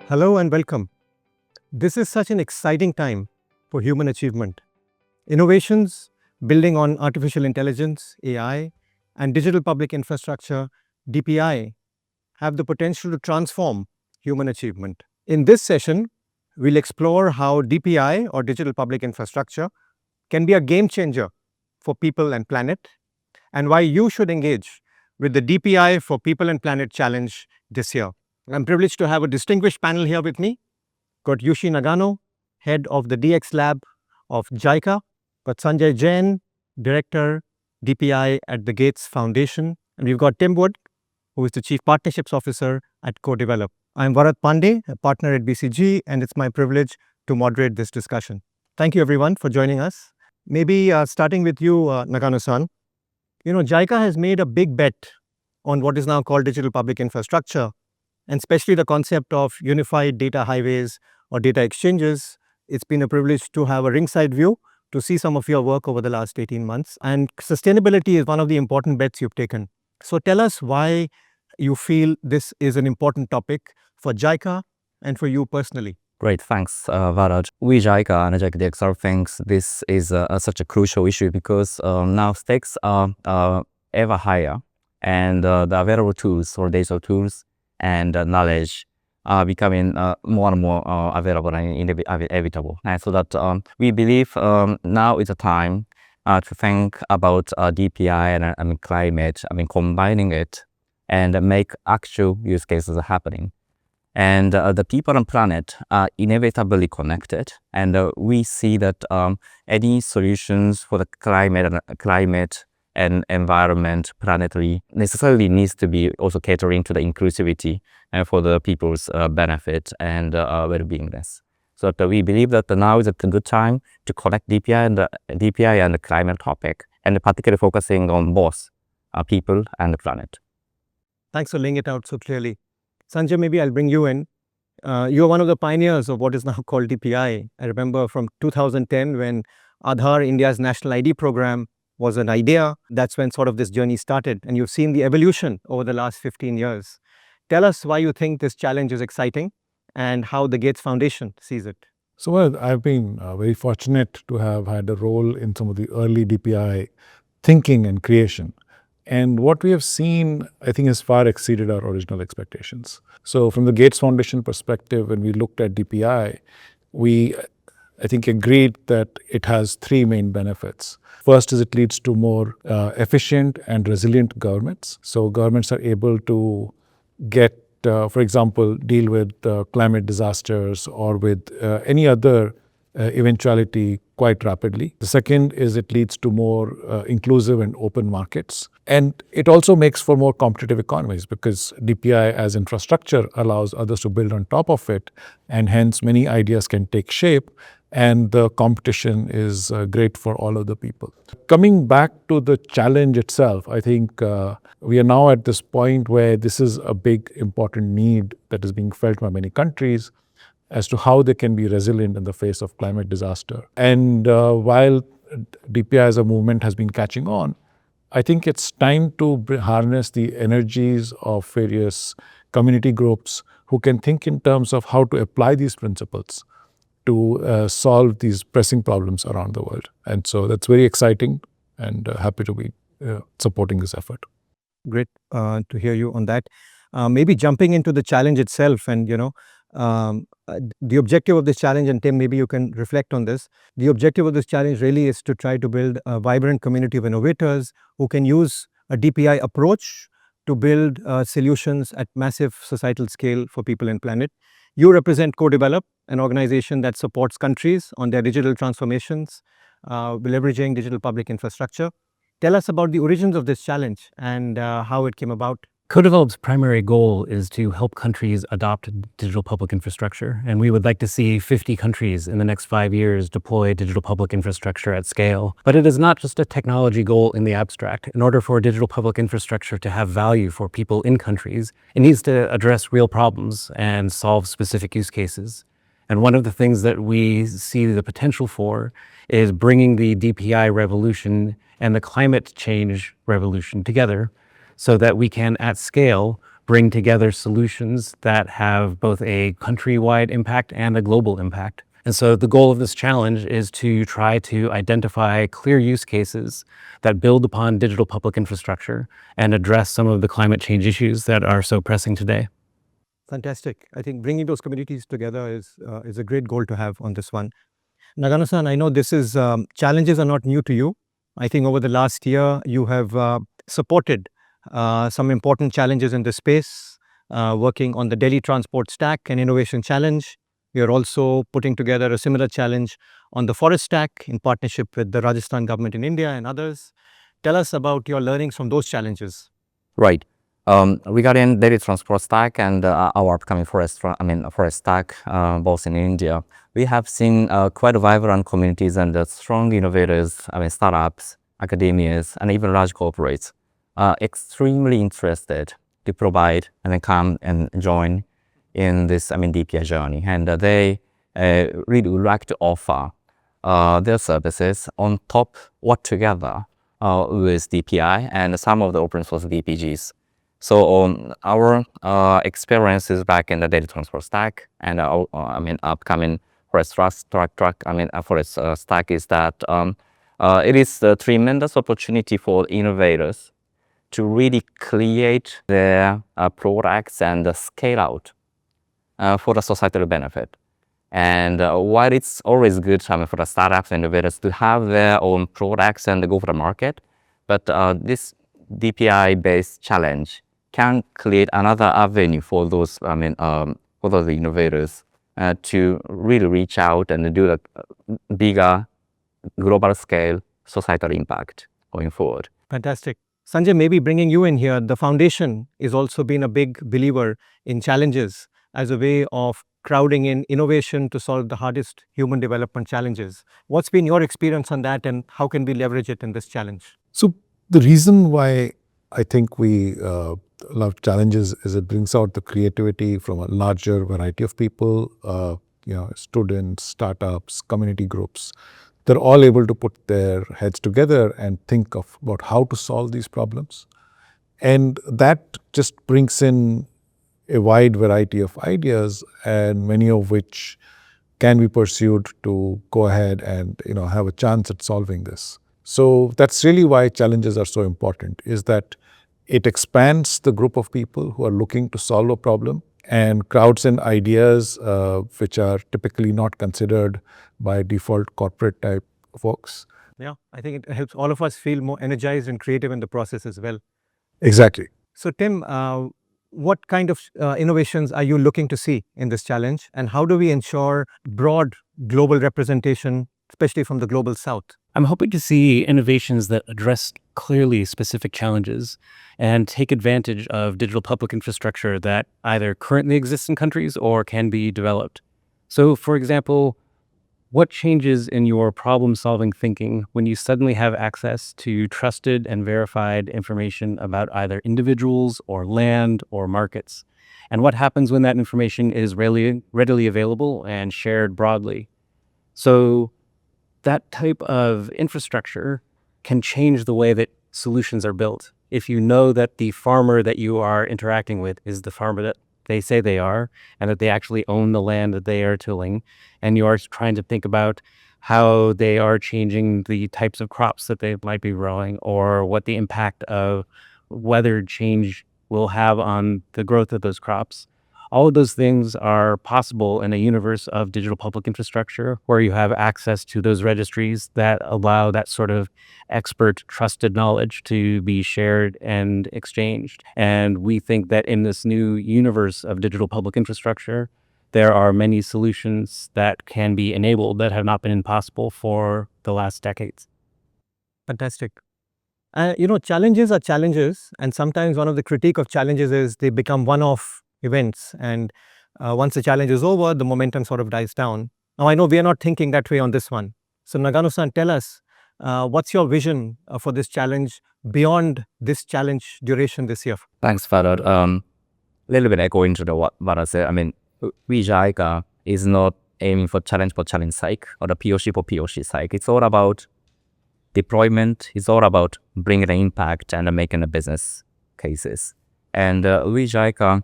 Hello and welcome. This is such an exciting time for human achievement. Innovations building on artificial intelligence, AI, and digital public infrastructure, DPI, have the potential to transform human achievement. In this session, we'll explore how DPI or digital public infrastructure can be a game changer for people and planet, and why you should engage with the DPI for People and Planet Challenge this year. I'm privileged to have a distinguished panel here with me. Got Yushi Nagano, head of the DX lab of JICA. Got Sanjay Jain, director, DPI at the Gates Foundation. And we've got Tim Wood, who is the chief partnerships officer at Co-Develop. I'm Varad Pande, a partner at BCG, and it's my privilege to moderate this discussion. Thank you everyone for joining us. Maybe starting with you, Nagano-san. JICA has made a big bet on what is now called digital public infrastructure, and especially the concept of unified data highways or data exchanges. It's been a privilege to have a ringside view to see some of your work over the last 18 months. And sustainability is one of the important bets you've taken. So tell us why you feel this is an important topic for JICA and for you personally. Great, thanks, Varad. We JICA and JICA DXR thinks this is such a crucial issue because now stakes are ever higher, and the available tools or digital tools and knowledge are becoming more and more available and inevitable. And so that we believe now is a time to think about DPI and climate, combining it and make actual use cases happening. And the people and planet are inevitably connected. And we see that any solutions for the climate and environment planetary necessarily needs to be also catering to the inclusivity and for the people's benefit and well-beingness. So that we believe that now is a good time to connect DPI and the climate topic, and particularly focusing on both people and the planet. Thanks for laying it out so clearly. Sanjay, maybe I'll bring you in. You're one of the pioneers of what is now called DPI. I remember from 2010 when Aadhaar, India's national ID program, was an idea. That's when sort of this journey started, and you've seen the evolution over the last 15 years. Tell us why you think this challenge is exciting and how the Gates Foundation sees it. So I've been very fortunate to have had a role in some of the early DPI thinking and creation. And what we have seen, I think, has far exceeded our original expectations. So from the Gates Foundation perspective, when we looked at DPI, I think agreed that it has three main benefits. First is it leads to more efficient and resilient governments. So governments are able to get, for example, deal with climate disasters or with any other eventuality quite rapidly. The second is it leads to more inclusive and open markets. And it also makes for more competitive economies because DPI as infrastructure allows others to build on top of it, and hence many ideas can take shape, and the competition is great for all of the people. Coming back to the challenge itself, I think we are now at this point where this is a big important need that is being felt by many countries as to how they can be resilient in the face of climate disaster. And while DPI as a movement has been catching on, I think it's time to harness the energies of various community groups who can think in terms of how to apply these principles to solve these pressing problems around the world. And so that's very exciting, and happy to be supporting this effort. Great to hear you on that. Maybe jumping into the challenge itself, and the objective of this challenge, and Tim, maybe you can reflect on this. The objective of this challenge really is to try to build a vibrant community of innovators who can use a DPI approach to build solutions at massive societal scale for people and planet. You represent Co-Develop, an organization that supports countries on their digital transformations, leveraging digital public infrastructure. Tell us about the origins of this challenge and how it came about. Co-Develop's primary goal is to help countries adopt digital public infrastructure, and we would like to see 50 countries in the next 5 years deploy digital public infrastructure at scale. But it is not just a technology goal in the abstract. In order for digital public infrastructure to have value for people in countries, it needs to address real problems and solve specific use cases. And one of the things that we see the potential for is bringing the DPI revolution and the climate change revolution together, so that we can, at scale, bring together solutions that have both a countrywide impact and a global impact. And so the goal of this challenge is to try to identify clear use cases that build upon digital public infrastructure and address some of the climate change issues that are so pressing today. Fantastic. I think bringing those communities together is a great goal to have on this one. Nagano-san, I know this is challenges are not new to you. I think over the last year, you have supported some important challenges in this space, working on the Delhi Transport Stack and Innovation Challenge. You're also putting together a similar challenge on the Forest Stack in partnership with the Rajasthan government in India and others. Tell us about your learnings from those challenges. Right. Regarding Delhi Transport Stack and our upcoming Forest Stack, both in India, we have seen quite vibrant communities and strong innovators, startups, academias, and even large corporates extremely interested to provide and come and join in this DPI journey, and they really would like to offer their services on top what together with DPI and some of the open source DPGs. So our experiences back in the Delhi Transport Stack and upcoming Forest Stack is that it is a tremendous opportunity for innovators to really create their products and scale out for the societal benefit. And while it's always good for the startups and innovators to have their own products and go for the market, but this DPI-based challenge can create another avenue for those innovators to really reach out and do a bigger global scale societal impact going forward. Fantastic. Sanjay, maybe bringing you in here, the foundation is also been a big believer in challenges as a way of crowding in innovation to solve the hardest human development challenges. What's been your experience on that, and how can we leverage it in this challenge? So the reason why I think we love challenges is it brings out the creativity from a larger variety of people, students, startups, community groups. They're all able to put their heads together and think about how to solve these problems. And that just brings in a wide variety of ideas, and many of which can be pursued to go ahead and have a chance at solving this. So that's really why challenges are so important, is that it expands the group of people who are looking to solve a problem and crowds in ideas which are typically not considered by default corporate type folks. Yeah, I think it helps all of us feel more energized and creative in the process as well. Exactly. So Tim, what kind of innovations are you looking to see in this challenge, and how do we ensure broad global representation, especially from the global south? I'm hoping to see innovations that address clearly specific challenges and take advantage of digital public infrastructure that either currently exists in countries or can be developed. So, for example, what changes in your problem-solving thinking when you suddenly have access to trusted and verified information about either individuals or land or markets? And what happens when that information is readily available and shared broadly? So that type of infrastructure can change the way that solutions are built. If you know that the farmer that you are interacting with is the farmer that they say they are, and that they actually own the land that they are tilling, and you are trying to think about how they are changing the types of crops that they might be growing, or what the impact of weather change will have on the growth of those crops. All of those things are possible in a universe of digital public infrastructure where you have access to those registries that allow that sort of expert, trusted knowledge to be shared and exchanged. And we think that in this new universe of digital public infrastructure, there are many solutions that can be enabled that have not been possible for the last decades. Fantastic. Challenges are challenges, and sometimes one of the critique of challenges is they become one-off events, and once the challenge is over, the momentum sort of dies down. Now, I know we are not thinking that way on this one. So Nagano-san, tell us, what's your vision for this challenge beyond this challenge duration this year? Thanks, Varad. Little bit echoing to what Varad said. We JICA is not aiming for challenge sake or the POC for POC sake. It's all about deployment. It's all about bringing the impact and making the business cases. And we JICA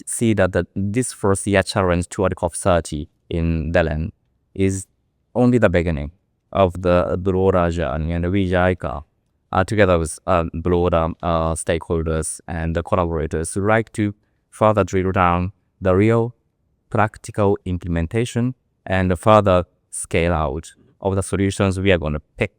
see that this first year challenge toward COP30 in Delhi is only the beginning of the broader journey. And we JICA, together with broader stakeholders and the collaborators, would like to further drill down the real practical implementation and further scale out of the solutions we are going to pick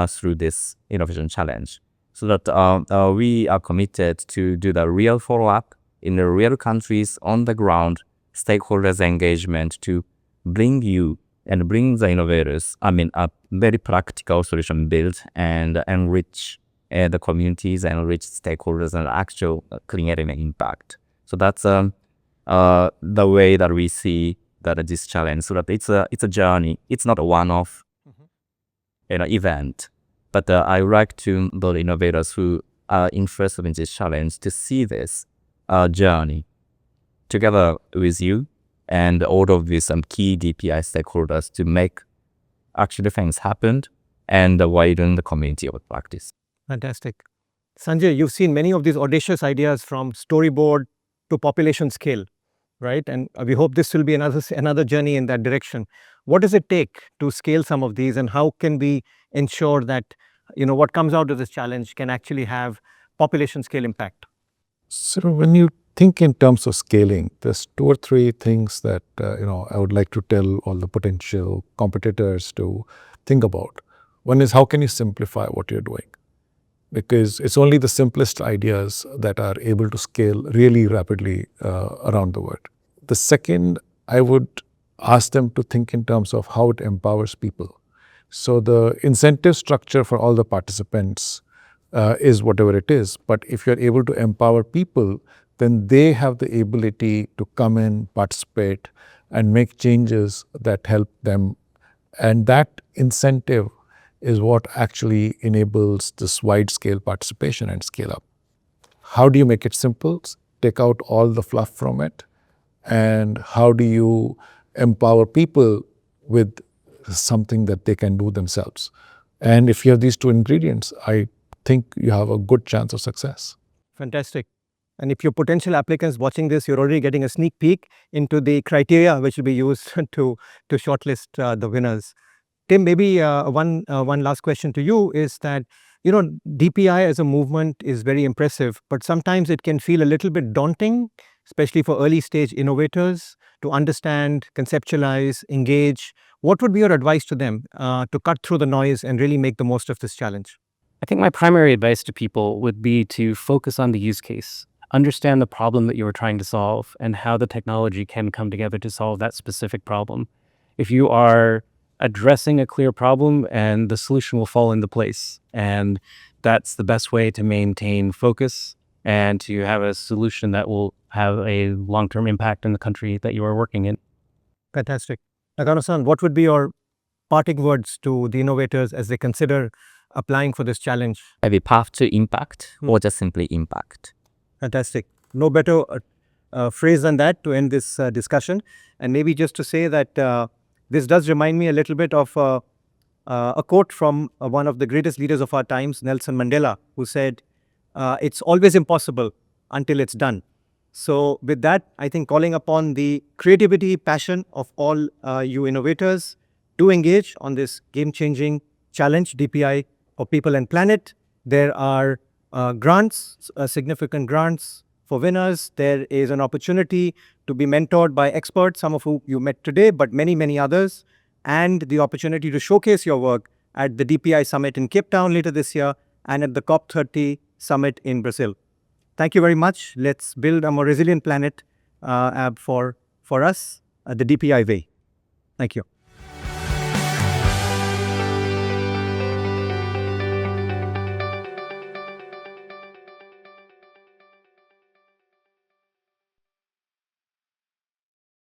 through this innovation challenge, so that we are committed to do the real follow-up in the real countries on the ground, stakeholders engagement to bring you and bring the innovators, a very practical solution built and enrich the communities and enrich stakeholders and actual creating an impact. So that's the way that we see that this challenge, so that it's a journey. It's not a one-off event, but I would like to the innovators who are interested in this challenge to see this journey together with you and all of these key DPI stakeholders to make actually things happen and widen the community of practice. Fantastic. Sanjay, you've seen many of these audacious ideas from storyboard to population scale, right? And we hope this will be another journey in that direction. What does it take to scale some of these, and how can we ensure that what comes out of this challenge can actually have population scale impact? So when you think in terms of scaling, there's 2 or 3 things that I would like to tell all the potential competitors to think about. One is, how can you simplify what you're doing? Because it's only the simplest ideas that are able to scale really rapidly around the world. The second, I would ask them to think in terms of how it empowers people. So the incentive structure for all the participants is whatever it is, but if you're able to empower people, then they have the ability to come in, participate, and make changes that help them. And that incentive is what actually enables this wide-scale participation and scale up. How do you make it simple? Take out all the fluff from it. And how do you empower people with something that they can do themselves? And if you have these 2 ingredients, I think you have a good chance of success. Fantastic. And if your potential applicants watching this, you're already getting a sneak peek into the criteria which will be used to shortlist the winners. Tim, maybe one last question to you is that, DPI as a movement is very impressive, but sometimes it can feel a little bit daunting, especially for early stage innovators, to understand, conceptualize, engage. What would be your advice to them to cut through the noise and really make the most of this challenge? I think my primary advice to people would be to focus on the use case, understand the problem that you are trying to solve and how the technology can come together to solve that specific problem. If you are addressing a clear problem, and the solution will fall into place, and that's the best way to maintain focus and to have a solution that will have a long-term impact in the country that you are working in. Fantastic. Nagano-san, what would be your parting words to the innovators as they consider applying for this challenge? Maybe path to impact or just simply impact. Fantastic. No better phrase than that to end this discussion. And maybe just to say that this does remind me a little bit of a quote from one of the greatest leaders of our times, Nelson Mandela, who said, it's always impossible until it's done. So with that, I think calling upon the creativity, passion of all you innovators to engage on this game-changing challenge, DPI for People and Planet. There are grants, significant grants for winners. There is an opportunity to be mentored by experts, some of whom you met today, but many, many others, and the opportunity to showcase your work at the DPI Summit in Cape Town later this year and at the COP30 Summit in Brazil. Thank you very much. Let's build a more resilient planet for us, the DPI way. Thank you.